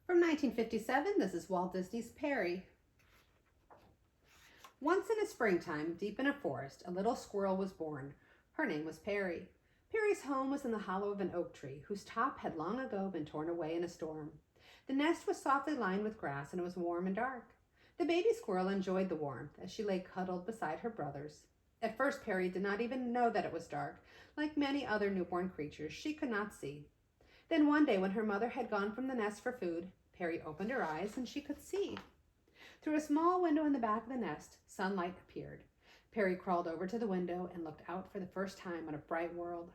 From 1957, this is Walt Disney's Perry. Once in a springtime, deep in a forest, a little squirrel was born. Her name was Perri. Perri's home was in the hollow of an oak tree, whose top had long ago been torn away in a storm. The nest was softly lined with grass, and it was warm and dark. The baby squirrel enjoyed the warmth as she lay cuddled beside her brothers. At first, Perri did not even know that it was dark. Like many other newborn creatures, she could not see. Then one day, when her mother had gone from the nest for food, Perri opened her eyes and she could see. Through a small window in the back of the nest, sunlight appeared. Perri crawled over to the window and looked out for the first time on a bright world.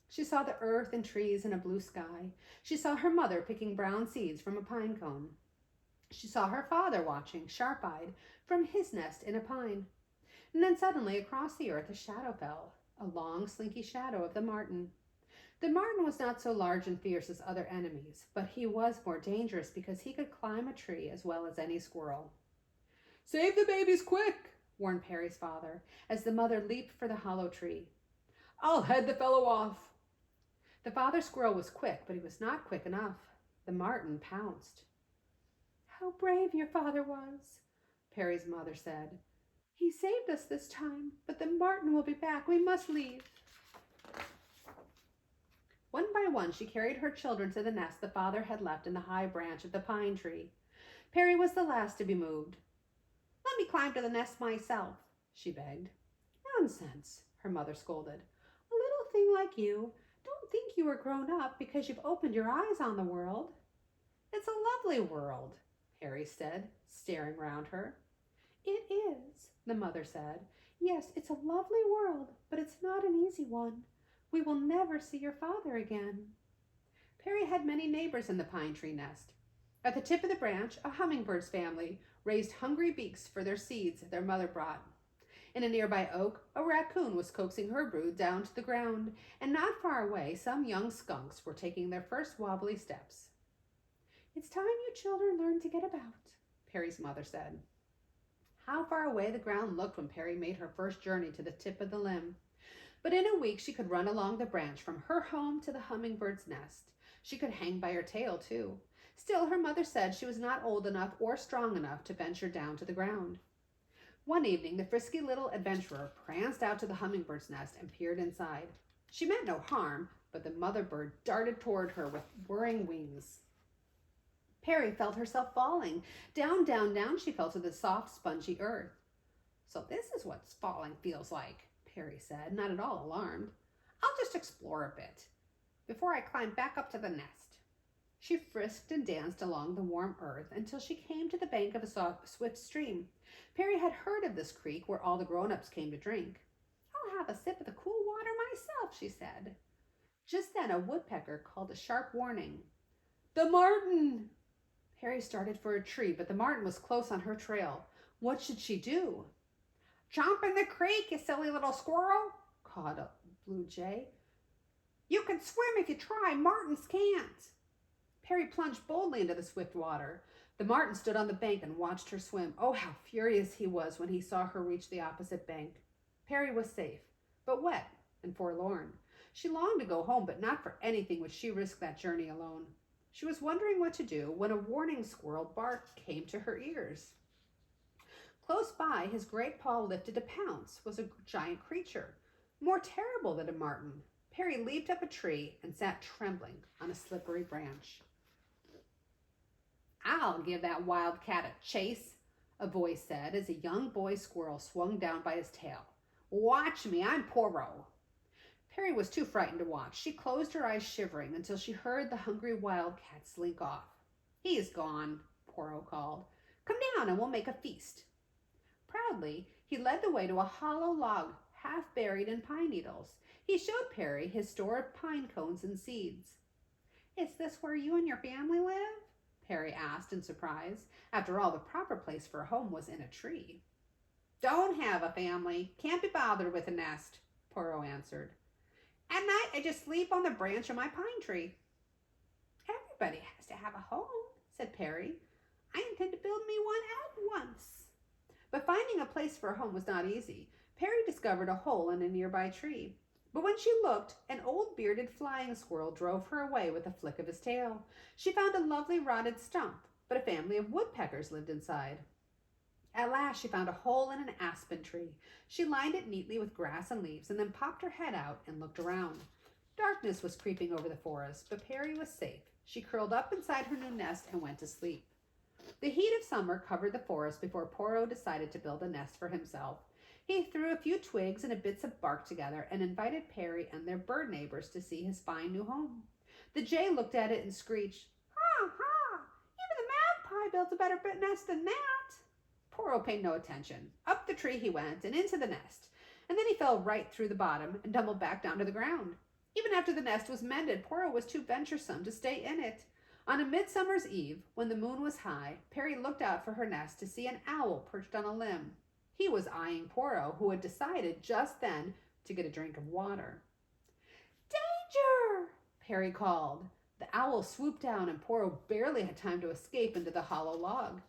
She saw the earth and trees and a blue sky. She saw her mother picking brown seeds from a pine cone. She saw her father watching, sharp-eyed, from his nest in a pine. And then suddenly across the earth a shadow fell, a long, slinky shadow of the marten. The marten was not so large and fierce as other enemies, but he was more dangerous because he could climb a tree as well as any squirrel. "Save the babies quick," warned Perri's father, as the mother leaped for the hollow tree. "I'll head the fellow off." The father squirrel was quick, but he was not quick enough. The marten pounced. "How brave your father was," Perri's mother said. "He saved us this time, but the marten will be back. We must leave." One by one, she carried her children to the nest the father had left in the high branch of the pine tree. Perri was the last to be moved. "Let me climb to the nest myself," she begged. "Nonsense," her mother scolded. "A little thing like you. Don't think you are grown up because you've opened your eyes on the world." "It's a lovely world," Perri said, staring round her. "It is," the mother said. "Yes, it's a lovely world, but it's not an easy one. We will never see your father again." Perri had many neighbors in the pine tree nest. At the tip of the branch, a hummingbird's family raised hungry beaks for their seeds their mother brought. In a nearby oak, a raccoon was coaxing her brood down to the ground, and not far away, some young skunks were taking their first wobbly steps. "It's time you children learned to get about," Perri's mother said. How far away the ground looked when Perri made her first journey to the tip of the limb. But in a week she could run along the branch from her home to the hummingbird's nest. She could hang by her tail, too. Still, her mother said she was not old enough or strong enough to venture down to the ground. One evening, the frisky little adventurer pranced out to the hummingbird's nest and peered inside. She meant no harm, but the mother bird darted toward her with whirring wings. Perri felt herself falling. Down, down, down she fell to the soft, spongy earth. "So this is what falling feels like," Perri said, not at all alarmed. "I'll just explore a bit before I climb back up to the nest." She frisked and danced along the warm earth until she came to the bank of a swift stream. Perri had heard of this creek where all the grown-ups came to drink. "I'll have a sip of the cool water myself," she said. Just then a woodpecker called a sharp warning. "The marten!" Perri started for a tree, but the marten was close on her trail. What should she do? "Jump in the creek, you silly little squirrel," called a blue jay. "You can swim if you try. Martens can't." Perri plunged boldly into the swift water. The marten stood on the bank and watched her swim. Oh, how furious he was when he saw her reach the opposite bank. Perri was safe, but wet and forlorn. She longed to go home, but not for anything would she risk that journey alone. She was wondering what to do when a warning squirrel bark came to her ears. Close by, his great paw lifted to pounce, was a giant creature, more terrible than a marten. Perri leaped up a tree and sat trembling on a slippery branch. "I'll give that wildcat a chase," a voice said as a young boy squirrel swung down by his tail. "Watch me, I'm Poro." Perri was too frightened to watch. She closed her eyes shivering until she heard the hungry wildcat slink off. "He's gone," Poro called. "Come down and we'll make a feast." Proudly, he led the way to a hollow log half buried in pine needles. He showed Perri his store of pine cones and seeds. "Is this where you and your family live?" Perri asked in surprise. After all, the proper place for a home was in a tree. "Don't have a family. Can't be bothered with a nest," Poro answered. "At night, I just sleep on the branch of my pine tree." "Everybody has to have a home," said Perri. "I intend to build me one at once." But finding a place for a home was not easy. Perri discovered a hole in a nearby tree. But when she looked, an old bearded flying squirrel drove her away with a flick of his tail. She found a lovely rotted stump, but a family of woodpeckers lived inside. At last she found a hole in an aspen tree. She lined it neatly with grass and leaves and then popped her head out and looked around. Darkness was creeping over the forest, but Perri was safe. She curled up inside her new nest and went to sleep. The heat of summer covered the forest before Poro decided to build a nest for himself. He threw a few twigs and bits of bark together and invited Perri and their bird neighbors to see his fine new home. The jay looked at it and screeched, "Ha ha! Even the magpie builds a better nest than that." Poro paid no attention. Up the tree he went and into the nest, and then he fell right through the bottom and tumbled back down to the ground. Even after the nest was mended, Poro was too venturesome to stay in it. On a midsummer's eve, when the moon was high, Perri looked out for her nest to see an owl perched on a limb. He was eyeing Poro, who had decided just then to get a drink of water. "Danger!" Perri called. The owl swooped down, and Poro barely had time to escape into the hollow log.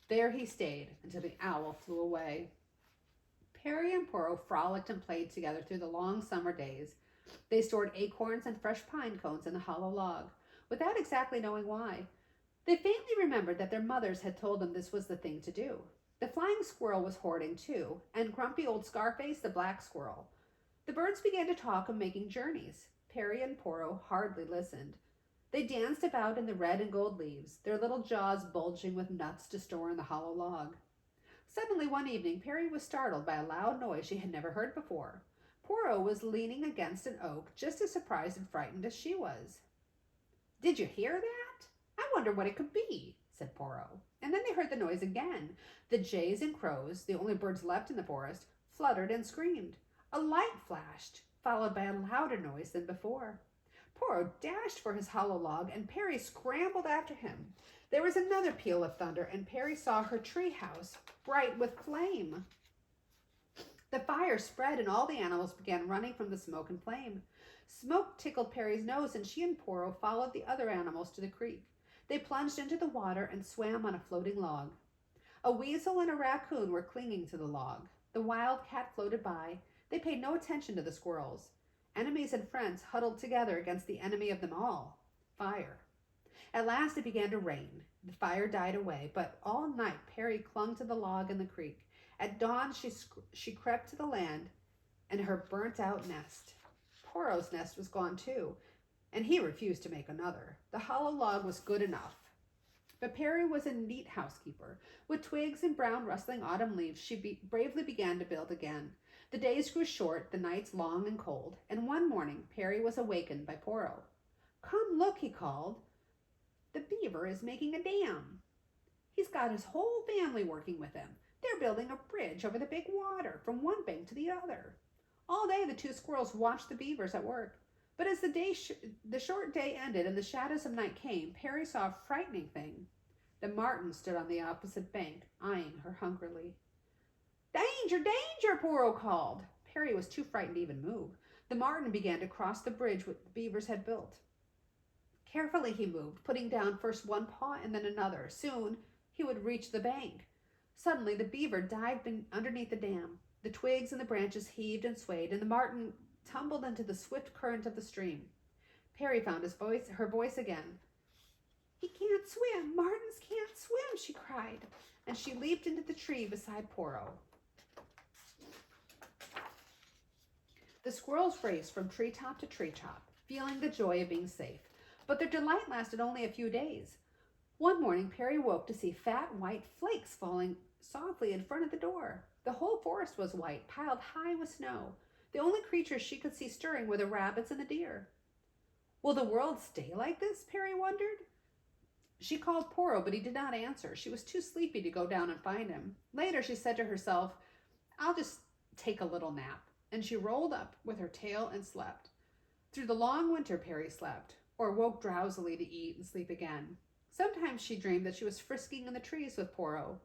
There he stayed until the owl flew away. Perri and Poro frolicked and played together through the long summer days. They stored acorns and fresh pine cones in the hollow log, without exactly knowing why. They faintly remembered that their mothers had told them this was the thing to do. The flying squirrel was hoarding too, and grumpy old Scarface, the black squirrel. The birds began to talk of making journeys. Perri and Poro hardly listened. They danced about in the red and gold leaves, their little jaws bulging with nuts to store in the hollow log. Suddenly one evening, Perri was startled by a loud noise she had never heard before. Poro was leaning against an oak, just as surprised and frightened as she was. "Did you hear that? I wonder what it could be," said Poro. And then they heard the noise again. The jays and crows, the only birds left in the forest, fluttered and screamed. A light flashed, followed by a louder noise than before. Poro dashed for his hollow log, and Perri scrambled after him. There was another peal of thunder, and Perri saw her tree house, bright with flame. The fire spread, and all the animals began running from the smoke and flame. Smoke tickled Perri's nose, and she and Poro followed the other animals to the creek. They plunged into the water and swam on a floating log. A weasel and a raccoon were clinging to the log. The wildcat floated by. They paid no attention to the squirrels. Enemies and friends huddled together against the enemy of them all, fire. At last it began to rain. The fire died away, but all night Perri clung to the log in the creek. At dawn she crept to the land and her burnt-out nest. Poro's nest was gone too, and he refused to make another. The hollow log was good enough. But Perri was a neat housekeeper. With twigs and brown rustling autumn leaves, she bravely began to build again. The days grew short, the nights long and cold, and one morning Perri was awakened by Poro. "Come look," he called. "The beaver is making a dam. He's got his whole family working with him. They're building a bridge over the big water from one bank to the other." All day the two squirrels watched the beavers at work. But as the short day ended and the shadows of night came, Perri saw a frightening thing. The marten stood on the opposite bank, eyeing her hungrily. "Danger, danger!" Poro called. Perri was too frightened to even move. The marten began to cross the bridge the beavers had built. Carefully he moved, putting down first one paw and then another. Soon he would reach the bank. Suddenly the beaver dived underneath the dam. The twigs and the branches heaved and swayed, and the marten tumbled into the swift current of the stream. Perri found her voice again. "He can't swim! Martens can't swim!" she cried, and she leaped into the tree beside Poro. The squirrels raced from treetop to treetop, feeling the joy of being safe, but their delight lasted only a few days. One morning, Perri woke to see fat white flakes falling softly in front of the door. The whole forest was white, piled high with snow. The only creatures she could see stirring were the rabbits and the deer. Will the world stay like this? Perri wondered. She called Poro, but he did not answer. She was too sleepy to go down and find him. Later, she said to herself, "I'll just take a little nap." And she rolled up with her tail and slept. Through the long winter, Perri slept, or woke drowsily to eat and sleep again. Sometimes she dreamed that she was frisking in the trees with Poro.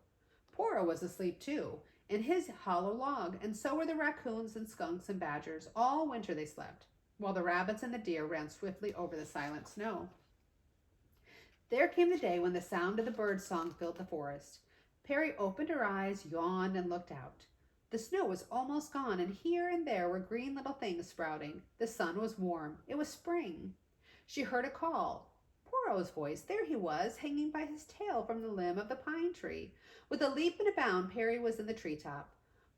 Poro was asleep too, in his hollow log, and so were the raccoons and skunks and badgers. All winter they slept, while the rabbits and the deer ran swiftly over the silent snow. There came the day when the sound of the bird song filled the forest. Perri opened her eyes, yawned, and looked out. The snow was almost gone, and here and there were green little things sprouting. The sun was warm. It was spring. She heard a call. Poro's voice. There he was, hanging by his tail from the limb of the pine tree. With a leap and a bound, Perri was in the treetop.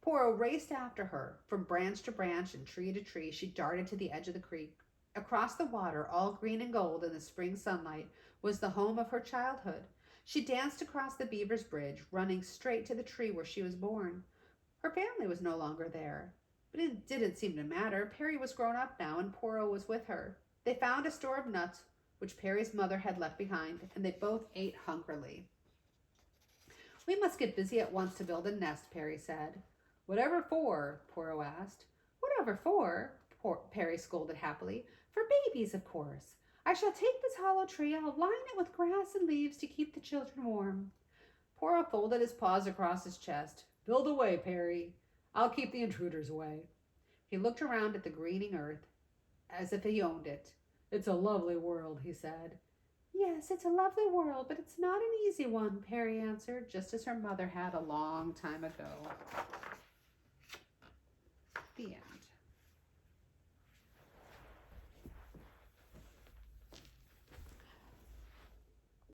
Poro raced after her. From branch to branch and tree to tree, she darted to the edge of the creek. Across the water, all green and gold in the spring sunlight, was the home of her childhood. She danced across the beaver's bridge, running straight to the tree where she was born. Her family was no longer there, but it didn't seem to matter. Perri was grown up now, and Poro was with her. They found a store of nuts, which Perri's mother had left behind, and they both ate hungrily. We must get busy at once to build a nest, Perri said. Whatever for? Poro asked. Whatever for? Perri scolded happily. For babies, of course. I shall take this hollow tree, I'll line it with grass and leaves to keep the children warm. Poro folded his paws across his chest. Build away, Perri. I'll keep the intruders away. He looked around at the greening earth as if he owned it. It's a lovely world, he said. Yes, it's a lovely world, but it's not an easy one, Perri answered, just as her mother had a long time ago. The end.